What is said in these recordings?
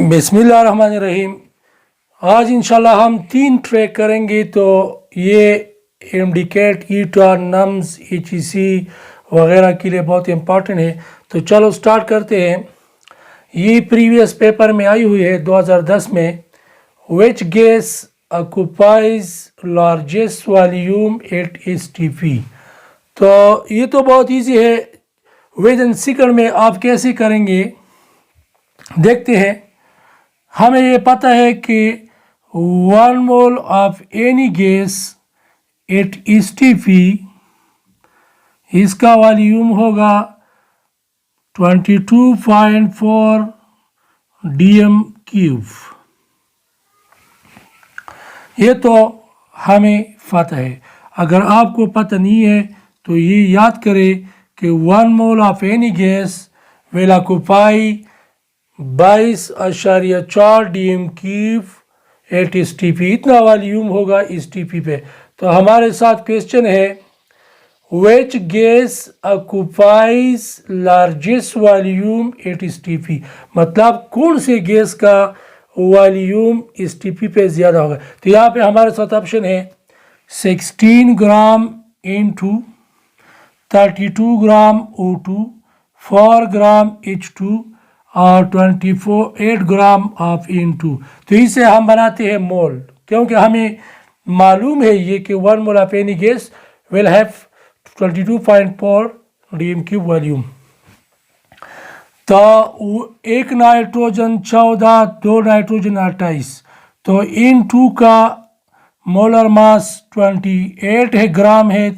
बिस्मिल्लाहिर्रहमानिर्रहीम। आज इंशाल्लाह हम 3 ट्रैक करेंगे। तो ये इंडिकेट, ईटा, नम्स, ECC वगैरह के लिए बहुत इम्पॉर्टेंट है। तो चलो स्टार्ट करते हैं। ये प्रीवियस पेपर में आई हुई है 2010 में। विच gas occupies largest volume at STP। तो ये तो बहुत इजी है। विद इन सेकंड में आप कैसे करेंगे देखते हैं। हमें ये पता है कि 1 mole of any gas at STP इसका वॉल्यूम होगा 22.4 dm³। ये तो हमें पता है। अगर आपको पता नहीं है तो ये याद करें कि 1 mole of any gas will occupy 22.4 dm³ at STP। इतना वॉल्यूम होगा STP पे। तो हमारे साथ क्वेश्चन है which gas occupies largest volume at STP, मतलब कौन से गैस का वॉल्यूम STP पे ज़्यादा होगा। तो यहाँ पे हमारे साथ ऑप्शन है 16 ग्राम इंटू 32 ग्राम O2, 4 ग्राम H2 और 8 ग्राम ऑफ N2। तो इसे हम बनाते हैं मोल, क्योंकि हमें मालूम है ये कि 1 mole of any gas will have 22.4 dm³ volume. तो एक नाइट्रोजन 14, 2 नाइट्रोजन 28। तो N2 का मोलर मास 28 है, ग्राम है।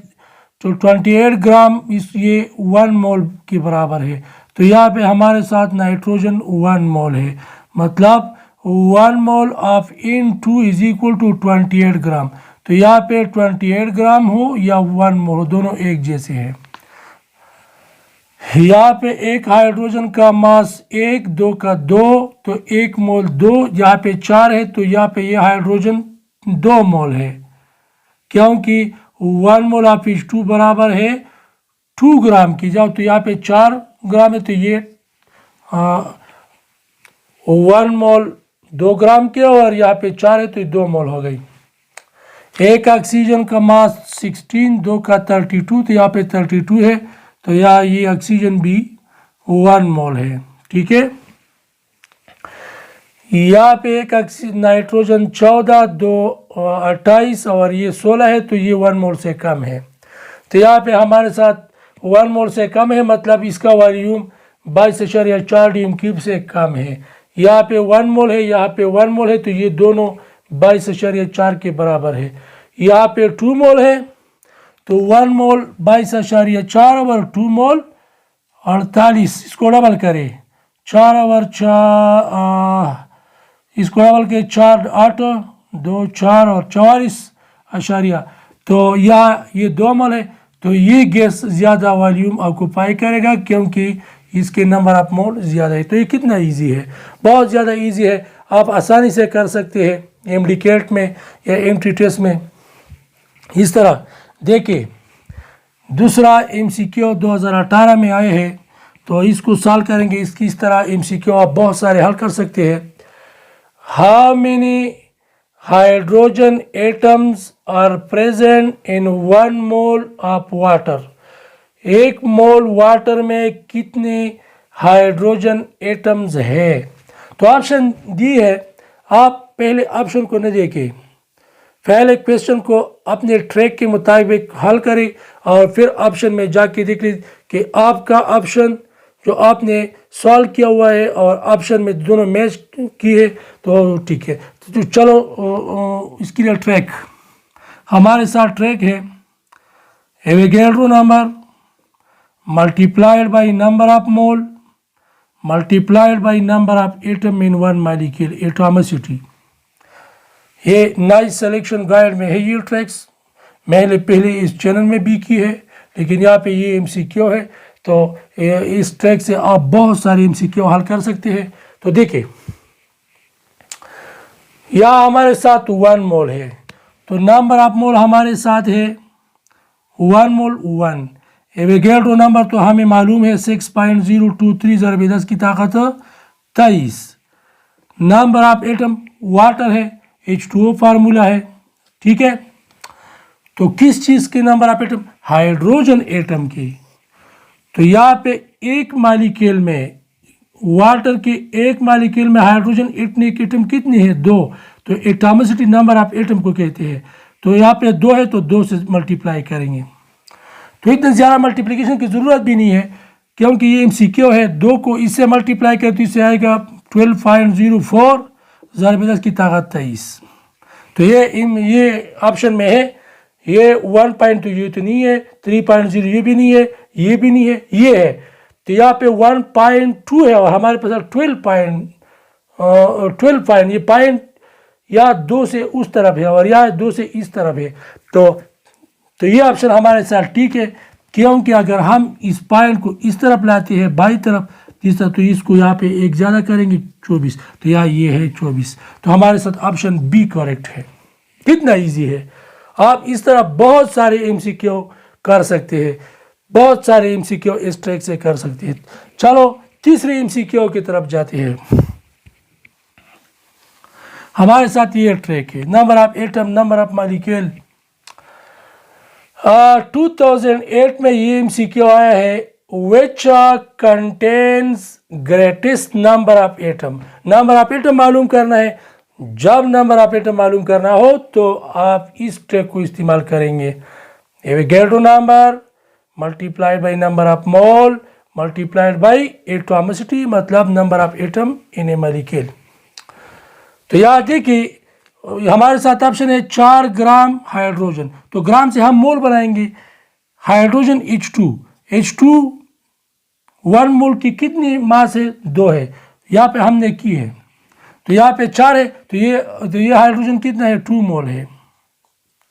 तो 28 ग्राम ये 1 मोल के बराबर है। तो यहाँ पे हमारे साथ नाइट्रोजन 1 मोल है, मतलब 1 mole of N2 is equal to 28 gram. तो यहाँ पे 28 ग्राम हो या 1 मोल हो, दोनों एक जैसे हैं। यहाँ पे एक हाइड्रोजन का मास 1, 2 का 2, तो 1 मोल 2। यहाँ पे 4 है तो यहाँ पे ये हाइड्रोजन 2 मोल है, क्योंकि 1 मोल ऑफ H2 बराबर है 2 ग्राम की। जाओ तो यहाँ पे 4 ग्राम है तो ये 1 मोल 2 ग्राम के, और यहाँ पे 4 है तो ये 2 मोल हो गई। एक ऑक्सीजन का मास 16, 2 का 32, तो यहाँ पे 32 है। तो यहाँ ये ऑक्सीजन भी 1 मोल है, ठीक है। यहाँ पे एक नाइट्रोजन 14, 2 28 और ये 16 है, तो ये 1 मोल से कम है। तो यहाँ पे हमारे साथ 1 मोल से कम है, मतलब इसका वॉल्यूम 22.4 dm³ से कम है। यहाँ पे 1 मोल है, यहाँ पे 1 मोल है, तो ये दोनों 22.4 के बराबर है। यहाँ पे 2 मोल है, तो 1 मोल 22.4 ओवर 2 मोल 48। इसको डबल करें, 4 ओवर 4, इसको डबल के 4 8 2 4 और 44 तो यहाँ ये 2 मोल है। तो ये गैस ज़्यादा वॉल्यूम ऑक्यूपाई करेगा, क्योंकि इसके नंबर ऑफ मोल ज़्यादा है। तो ये कितना इजी है, बहुत ज़्यादा इजी है। आप आसानी से कर सकते हैं इंडिकेट में या एमटी टेस्ट में। इस तरह देखिए, दूसरा MCQ 2018 में आए हैं, तो इसको सॉल्व करेंगे। इसकी इस तरह MCQ आप बहुत सारे हल कर सकते हैं। How many hydrogen atoms are present in 1 mole of water. 1 mole water में कितने हाइड्रोजन एटम्स है। तो ऑप्शन दी है, आप पहले ऑप्शन को न देखें, पहले क्वेश्चन को अपने ट्रैक के मुताबिक हल करें और फिर ऑप्शन में जाके देख लीजिए कि आपका ऑप्शन जो आपने सॉल्व किया हुआ है और ऑप्शन में दोनों मैच की है, तो ठीक है। तो चलो इसके लिए ट्रैक, हमारे साथ ट्रैक है Avogadro number multiplied by number of mole multiplied by number of atom in 1 molecule, atomicity. ये नाइस सिलेक्शन गाइड में है ये ट्रैक्स। मैंने पहले इस चैनल में भी की है, लेकिन यहाँ पे ये MCQ है, तो इस ट्रैक से आप बहुत सारे MCQ हल कर सकते हैं। तो देखिए, यहाँ हमारे साथ 1 मोल है, तो नंबर ऑफ मोल हमारे साथ है 1 मोल 1। एवोगैड्रो नंबर तो हमें मालूम है 6.023 ज़रब 10 की ताकत 23। नंबर ऑफ एटम वाटर है, H2O फार्मूला है, ठीक है। तो किस चीज़ के number of atom? Hydrogen atom की। तो यहाँ पे एक मालिक्यूल में, वाटर के एक मालिक्यूल में हाइड्रोजन एटम कितनी है? 2। तो एटॉमिसिटी नंबर ऑफ एटम को कहते हैं। तो यहाँ पे 2 है तो 2 से मल्टीप्लाई करेंगे। तो इतने ज़्यादा मल्टीप्लिकेशन की ज़रूरत भी नहीं है, क्योंकि ये MCQ है। 2 को इससे मल्टीप्लाई करें तो इससे आएगा 12.04 ज़रब 10 की ताकत 23। तो ये ऑप्शन में है। ये 1.2 ये तो नहीं है, 3.0 ये भी नहीं है, ये भी नहीं है, ये है। तो यहाँ पे 1.2 है और हमारे पास 12 ये पॉइंट या 2 से उस तरफ है और यहाँ 2 से इस तरफ है। तो ये ऑप्शन हमारे साथ ठीक है, क्योंकि अगर हम इस पॉइंट को इस तरफ लाते हैं बाई तरफ, इस तरफ, तो इसको यहाँ पे एक ज़्यादा करेंगे 24, तो यहाँ ये है 24। तो हमारे साथ ऑप्शन बी करेक्ट है। कितना इजी है। आप इस तरह बहुत सारे MCQ कर सकते हैं, बहुत सारे MCQ इस ट्रैक से कर सकते हैं। चलो तीसरे MCQ की तरफ जाते हैं। हमारे साथ ये ट्रैक है, number of atom, number of molecule. 2008 में ये MCQ आया है, which contains greatest number of atom. Number of atom मालूम करना है। जब नंबर ऑफ एटम मालूम करना हो तो आप इस ट्रिक को इस्तेमाल करेंगे। Avogadro number multiplied by number of mole multiplied by atomicity, मतलब number of atom in a molecule. तो यहाँ देखिए हमारे साथ ऑप्शन है 4 ग्राम हाइड्रोजन। तो ग्राम से हम मोल बनाएंगे। हाइड्रोजन H2 1 मोल की कितनी मास है? 2 है। यहाँ पे हमने की है, तो यहाँ पे 4 है, तो ये हाइड्रोजन कितना है? 2 मोल है,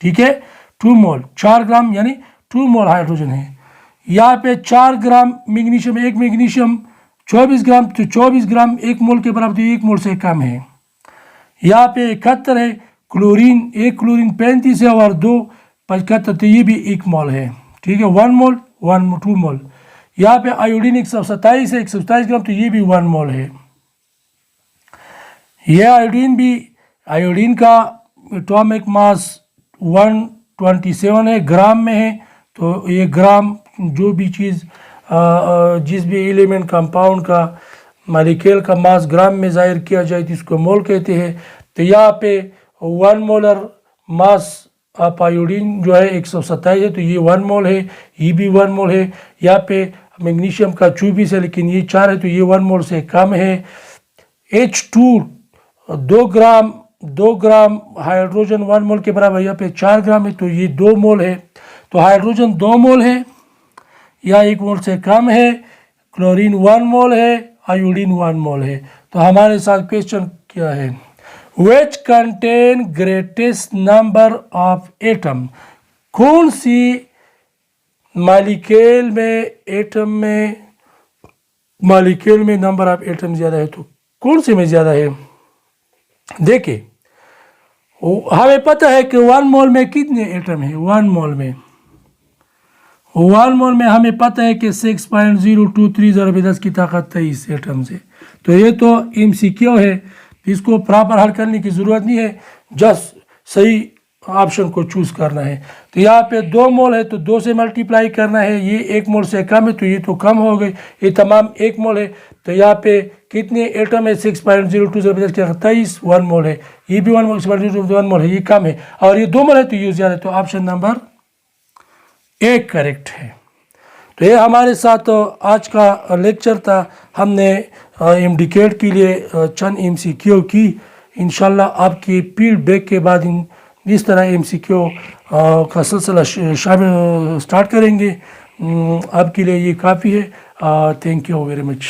ठीक है। 2 मोल 4 ग्राम यानी 2 मोल हाइड्रोजन है। यहाँ पे 4 ग्राम मैग्नीशियम, एक मैग्नीशियम 24 ग्राम, तो 24 ग्राम 1 मोल के बराबर, तो 1 मोल से कम है। यहाँ पे 71 है। क्लोरीन, एक क्लोरीन 35 है और 2 75, तो ये भी 1 मोल है, ठीक है। 1 मोल 2 मोल। यहाँ पे आयोडीन 127 है, 127 ग्राम, तो ये भी 1 मोल है। ये आयोडीन का एटॉमिक मास 127 है, ग्राम में है। तो ये ग्राम जो भी चीज़ जिस भी एलिमेंट कंपाउंड का मॉलिक्यूल का मास ग्राम में जाहिर किया जाए तो इसको मोल कहते हैं। तो यहाँ पे 1 मोलर मास ऑफ आयोडीन जो है 127 है, तो ये 1 मोल है, ये भी 1 मोल है। यहाँ पे मैग्नीशियम का 24 है, लेकिन ये 4 है, तो ये 1 मोल से कम है। H2 2 ग्राम हाइड्रोजन 1 मोल के बराबर, यहाँ पे 4 ग्राम है, तो ये 2 मोल है। तो हाइड्रोजन 2 मोल है या 1 मोल से कम है। क्लोरीन 1 मोल है, आयोडीन 1 मोल है। तो हमारे साथ क्वेश्चन क्या है? Which contain greatest number of atom. कौन सी मॉलिक्यूल में नंबर ऑफ एटम ज़्यादा है? तो कौन से में ज़्यादा है? देखिए हमें पता है कि 1 मोल में कितने एटम है। 1 मोल में हमें पता है कि 6.023 ज़रब 10 की ताकत 23 एटम्स है। तो ये तो MCQ है, इसको प्रॉपर हल करने की ज़रूरत नहीं है, जस्ट सही ऑप्शन को चूज़ करना है। तो यहाँ पे 2 मोल है, तो 2 से मल्टीप्लाई करना है। ये 1 मोल से कम है, तो ये तो कम हो गई, ये तमाम 1 मोल है। तो यहाँ पे कितने एटम है? 6.02 ज़रब 10 की ताकत 23, 1 मोल है। ये भी 1 मोल, 1 मोल है, ये कम है, और ये 2 मोल है, तो ये ज़्यादा है। तो ऑप्शन नंबर 1 करेक्ट है। तो ये हमारे साथ आज का लेक्चर था। हमने इंडिकेट के लिए चंद MCQ की। इंशाल्लाह आपकी फीडबैक के बाद इस तरह MCQ का सिलसिला शामिल स्टार्ट करेंगे। आपके लिए ये काफ़ी है। Thank you very much.